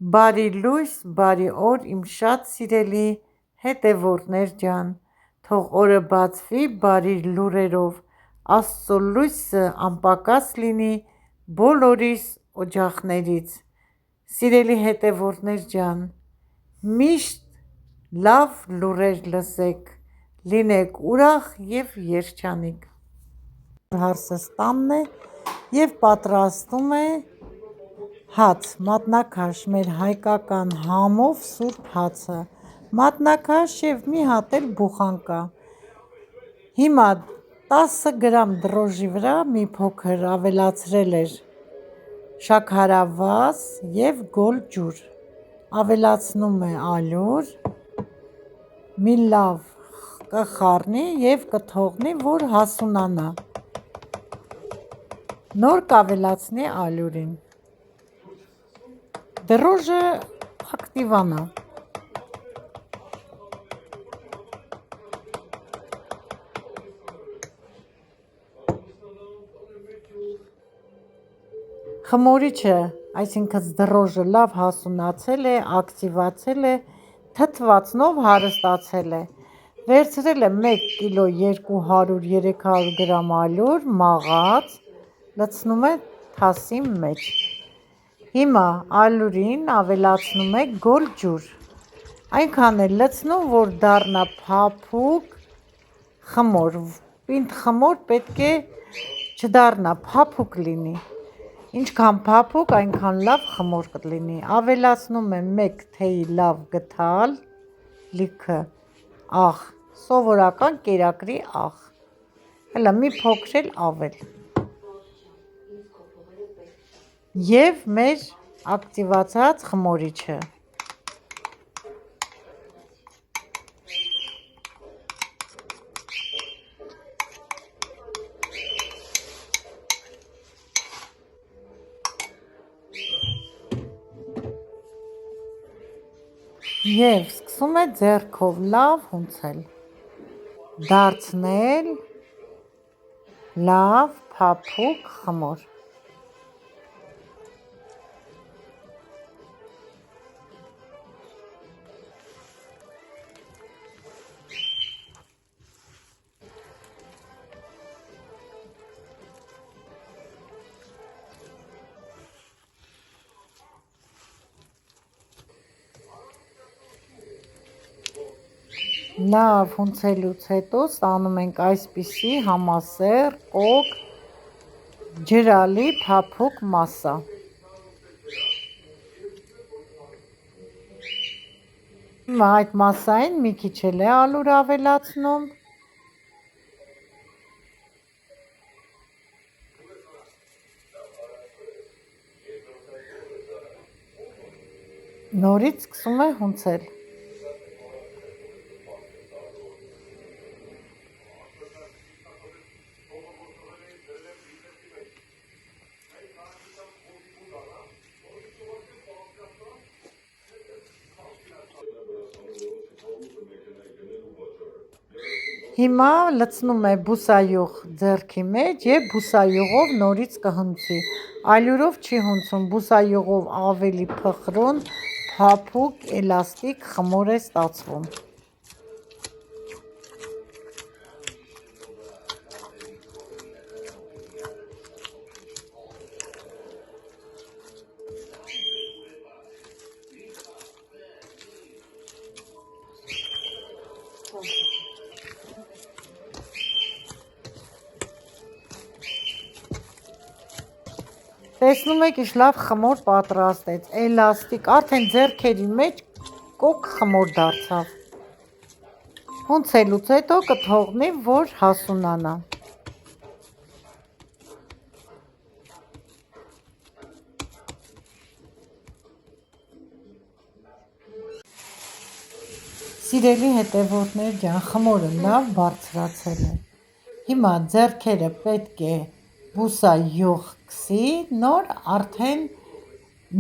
Բարի լույս, բարի օր, իմ շատ սիրելի հետևորդներ ջան, թող օրը բացվի բարի լուրերով, Աստծո լույսը անպակաս լինի բոլորիս օջախներից։ Սիրելի հետևորդներ ջան, միշտ լավ լուրեր լսեք, լինեք ուրախ և երջանիկ։ Հարսս տանն է և պատրաստում է հաց, մատնաքաշ, մեր հայկական համով սուրբ հացը, մատնաքաշ և մի հատ էլ բուխանկա։ Հիմա 10 գրամ դրոժի վրա մի փոքր ավելացրել էր շաքարավազ և գոլ ջուր, ավելացնում է ալյուր, մի լավ կխառնի և կթողնի, որ հասունանա, նոր կավելացնի ալյուրին, դրոժը ակտիվանա։ Խմորիչը, այսինքն դրոժը լավ հասունացել է, ակտիվացել է, թթվածնով հարստացել է, վերցրել եմ 1 կիլո 200-300 գրամ ալյուր, մաղած, լցնում է թասի մեջ։ Հիմա ալյուրին ավելացնում է գոլ ջուր, այնքան է լցնում, որ դառնա փափուկ խմոր, պինդ խմոր պետք է չդառնա, փափուկ լինի, ինչքան փափուկ, այնքան լավ խմոր կլինի։ Ավելացնում եմ 1 թեյի լավ գթալ լիքը աղ, սովորական կերակրի աղ, հլը մի փոքր էլ ավել, և մեր ակտիվացած խմորիչը։ Եվ սկսում է ձեռքով լավ հունցել, դարձնել լավ փափուկ խմոր։ Լավ հունցելուց հետո ստանում ենք այսպիսի համասեռ, կոկ, ջրալի փափուկ մասսա։ Հիմա այդ մասսային մի քիչ էլ է ալյուր ավելացնում, նորից սկսում է հունցել։ Հիմա լցնում է բուսայուղ ձեռքի մեջ և բուսայուղով նորից կհնցի, ալյուրով չի հունցում, բուսայուղով ավելի փխրուն, փափուկ, էլաստիկ խմոր է ստացվում։ Տեսնում եք ինչ լավ խմոր պատրաստեց, էլաստիկ, արդեն ձեռքերի մեջ կոկ խմոր դարձավ, հունցելուց հետո կթողնի, որ հասունանա։ Սիրելի հետևորդներ ջան, խմորը լավ բարձրացել է, հիմա ձեռքերը պետք է բուսայուղ քսի, նոր արդեն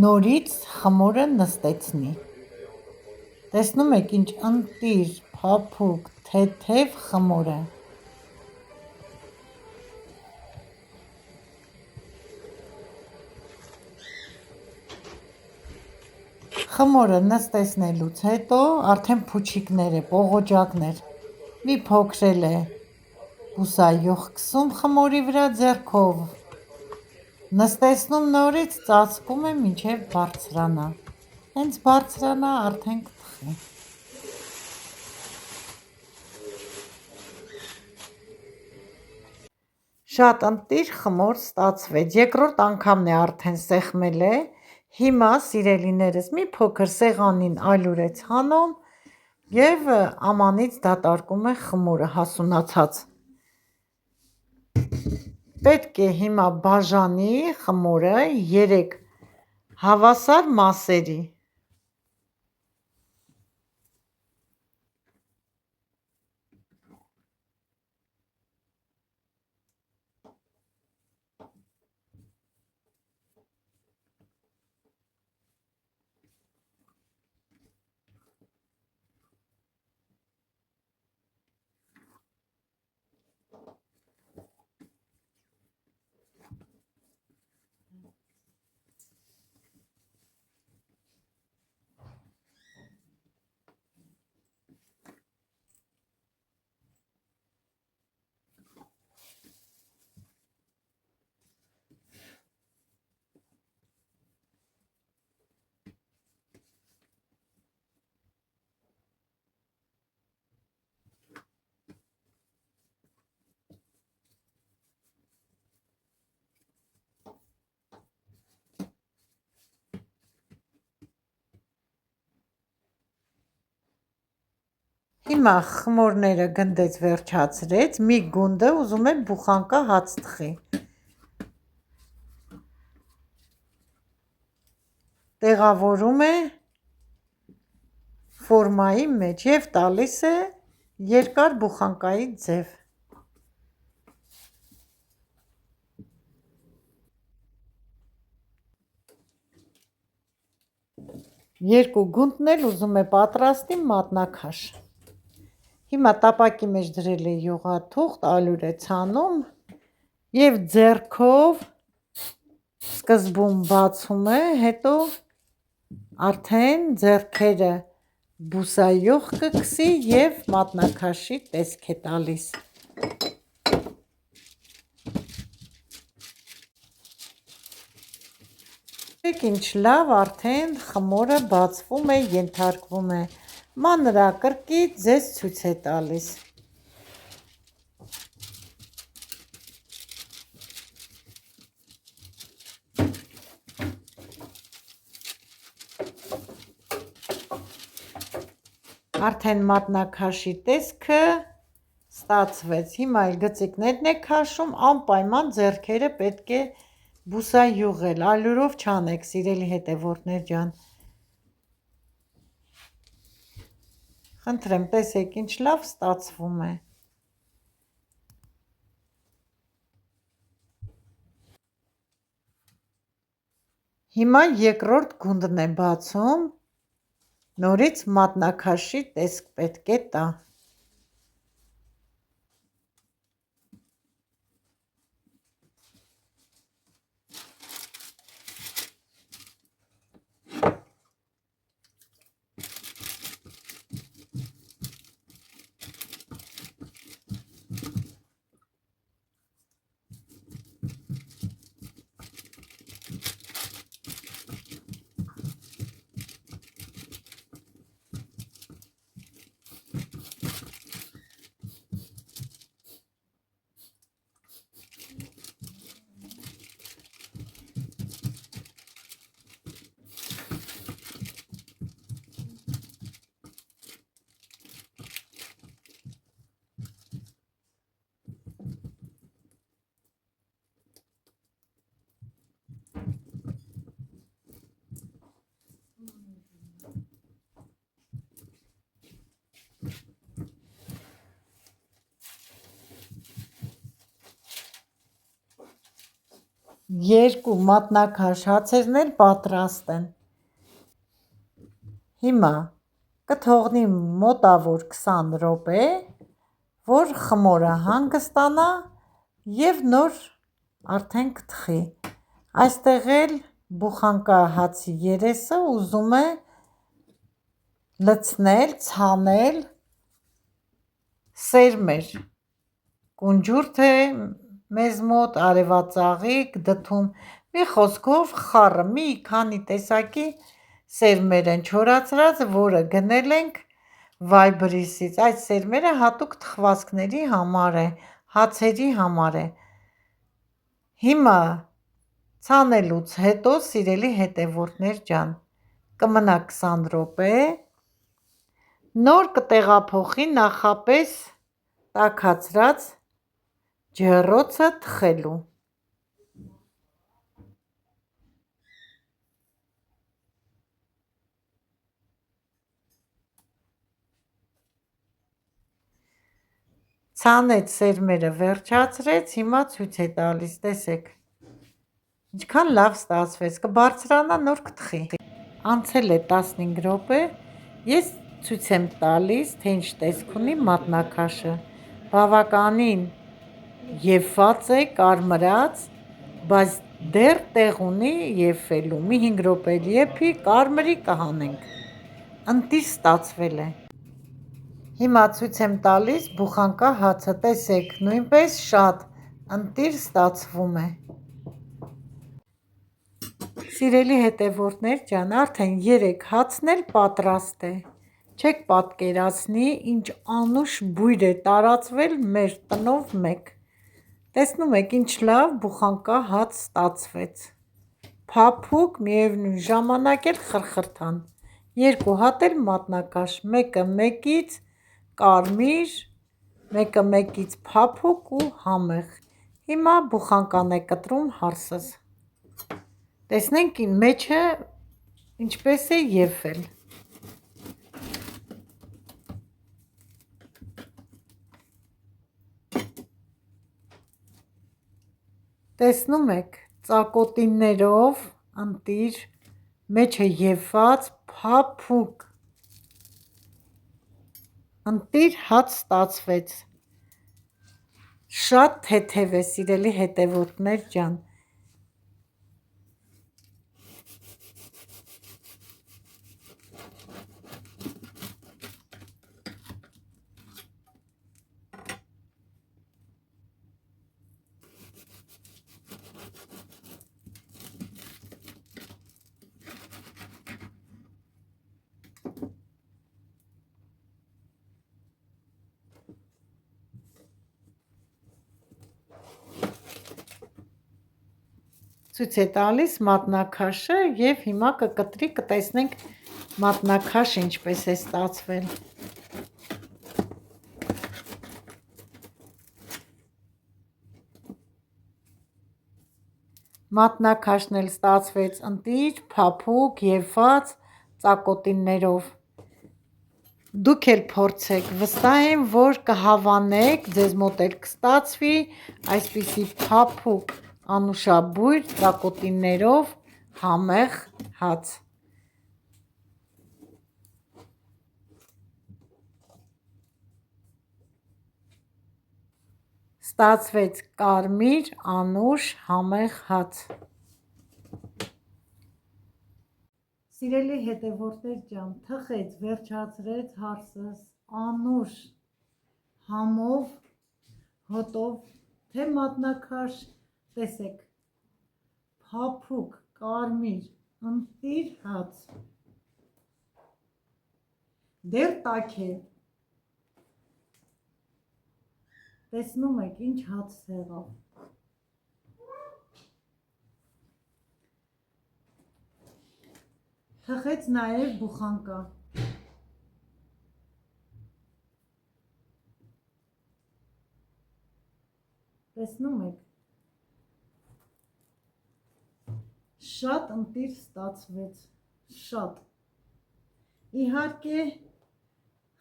նորից խմորը նստեցնի։ Տեսնում եք ինչ ընտիր, փափուկ, թեթև խմոր է։ Խմորը նստեցնելուց հետո արդեն փուչիկները, պողոջակներ մի փոքրել է բուսայուղ քսում խմորի վրա ձեռքով, նստեցնում նորից, ծածկում է մինչև բարձրանա, հենց բարձրանա արդեն կթխի։ Շատ ընտիր խմոր ստացվեց, երկրորդ անգամն է արդեն սեղմել է, հիմա սիրելիներս մի փոքր սեղանին ալյուր է ցանում և ամանից դատարկում է խմորը հասունացած։ Պետք է հիմա բաժանի խմորը 3 հավասար մասերի։ Հիմա խմորները գնդեց վերջացրեց, մի գունդը ուզում է բուխանկա հաց թխի։ Տեղավորում է ֆորմայի մեջ և տալիս է երկար բուխանկայի ձև։ Երկու գունդն էլ ուզում է պատրաստի մատնաքաշ։ Հիմա տապակի մեջ դրել է յուղաթուղթ, ալյուր է ցանում և ձեռքով սկզբում բացում է, հետո արդեն ձեռքերը բուսայուղ կքսի և մատնաքաշի տեսք է տալիս։ Ինչ լավ, արդեն խմորը բացվում է, ենթարկվում է մանրակրկիտ, ձեզ ցույց է տալիս։ Արդեն մատնաքաշի տեսքը ստացվեց, հիմա էլ գծիկներն է քաշում, անպայման ձեռքերը պետք է բուսայուղել, ալյուրով չանեք, սիրելի հետևորդներ ջան։ Խնդրեմ, տեսեք ինչ լավ ստացվում է։ Հիմա երկրորդ գունդն է բացում, նորից մատնաքաշի տեսք պետք է տա։ Երկու մատնաքաշ հացերն էլ պատրաստ են։ Հիմա կթողնի մոտավոր 20 րոպե, որ խմորը հանգստանա և նոր արդեն կթխի։ Այստեղ էլ բուխանկա հացի երեսը ուզում է լցնել, ցանել, սերմեր, կունջուրդ է մեզ մոտ, արևածաղիկ, դդում, մի խոսքով խառը, մի քանի տեսակի սերմեր են չորացրած, որը գնել ենք Viber-ից, այդ սերմերը հատուկ թխվածքների համար է, հացերի համար է, հիմա ցանելուց հետո սիրելի հետևորդներ ջան, կմնա 20 րոպե, նոր կտեղափոխի նախապես տաքացրած ջեռոցը թխելու, ցանեց սերմերը վերջացրեց, հիմա ցույց է տալիս, տեսեք, ինչքան լավ ստացվեց, կբարձրանա նոր կթխի, անցել է 15 րոպե, ես ցույց եմ տալիս, թե ինչ տեսք ունի մատնաքաշը, բավականին եփված է, կարմրած, բայց դեռ տեղ ունի եփվելու, մի 5 րոպե եփի, կարմրի կհանենք, ընտիր ստացվել է, հիմա ցույց եմ տալիս բուխանկա հացը, տեսեք, նույնպես շատ ընտիր ստացվում է, սիրելի հետևորդներ ջան, արդեն 3 հացն էլ պատրաստ է, չեք պատկերացնի, ինչ անուշ բույր է տարածվել մեր տնով մեկ, տեսնում եք ինչ լավ բուխանկա հաց ստացվեց, փափուկ, միևնույն ժամանակ էլ խրխրթան, 2 հատ էլ մատնաքաշ, մեկը մեկից կարմիր, մեկը մեկից փափուկ ու համեղ, հիմա բուխանկան է կտրում հարսս, տեսնենք մեջը ինչպես է եփվել, տեսնում եք, ծակոտիներով ընտիր, մեջը եփված, փափուկ, ընտիր հաց ստացվեց, շատ թեթև է սիրելի հետևորդներ ջան, ցույց է տալիս մատնաքաշը և հիմա կկտրի, կտեսնենք մատնաքաշը ինչպես է ստացվել, մատնաքաշն էլ ստացվեց ընտիր, փափուկ, եփված, ծակոտիներով, դուք էլ փորձեք, վստահ եմ, որ կհավանեք, ձեզ մոտ էլ կստացվի այսպիսի փափուկ, անուշաբույր ծակոտիներով համեղ հաց, ստացվեց կարմիր, անուշ, համեղ հաց, սիրելի հետևորդներ ջան, թխեց, վերջացրեց հարսս, անուշ, համով, հոտով, թե մատնաքաշ, տեսեք, փափուկ, կարմիր, ընտիր հաց, դեռ տաք է, տեսնում եք ինչ հաց եղավ, թխեց նաև բուխանկա, տեսնում եք, շատ ընտիր ստացվեց, շատ, իհարկե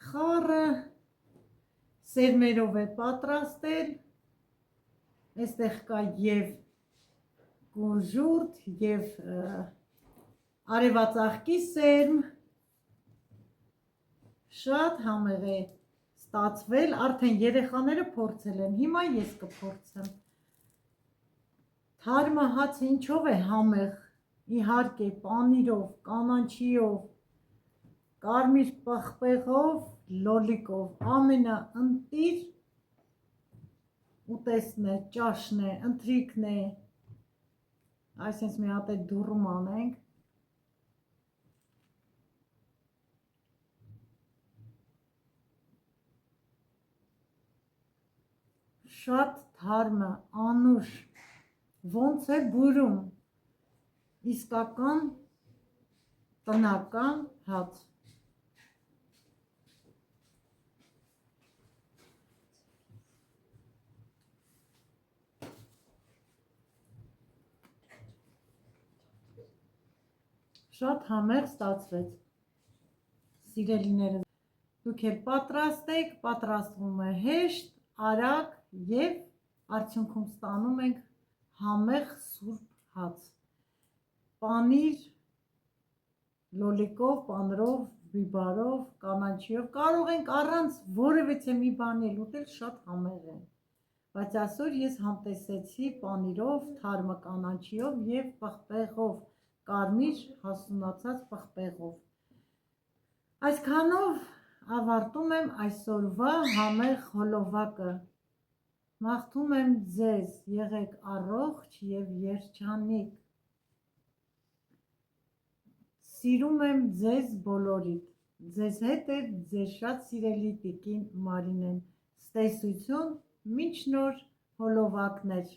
խառը սերմերով է պատրաստել, այստեղ կա և կունժուրդ, և արևածաղկի սերմ, շատ համեղ է ստացվել, արդեն երեխաները փորձել են, հիմա ես կփորձեմ, թարմը հացը ինչով է համեղ, իհարկե պանիրով, կանաչիով, կարմիր պղպեղով, լոլիկով, ամենաընտիր ուտեստն է, ճաշն է, ընթրիքն է, այսպես մի հատ էլ դուռում անենք, շատ թարմը, անուշ, ոնց է բուրում, իսկական տնական հաց։ Շատ համեղ ստացվեց, սիրելիները, դուք էլ պատրաստեք, պատրաստվում է հեշտ, արագ և արդյունքում ստանում ենք համեղ սուրբ հաց, պանիր, լոլիկով, պանրով, բիբարով, կանաչիով, կարող ենք առանց որևիցե մի բանի էլ ուտել, շատ համեղ է, բայց այսօր ես համտեսեցի պանիրով, թարմը կանաչիով և պղպեղով, կարմիր հասունացած պղպեղով։ Այսքանով ավարտում եմ այսօրվա համեղ հոլովակը, մաղթում եմ ձեզ, եղեք առողջ և երջանիկ, սիրում եմ ձեզ բոլորիդ, ձեզ հետ է ձեր շատ սիրելի տիկին Մարինեն, ստեսություն, մինչ նոր հոլովակներ։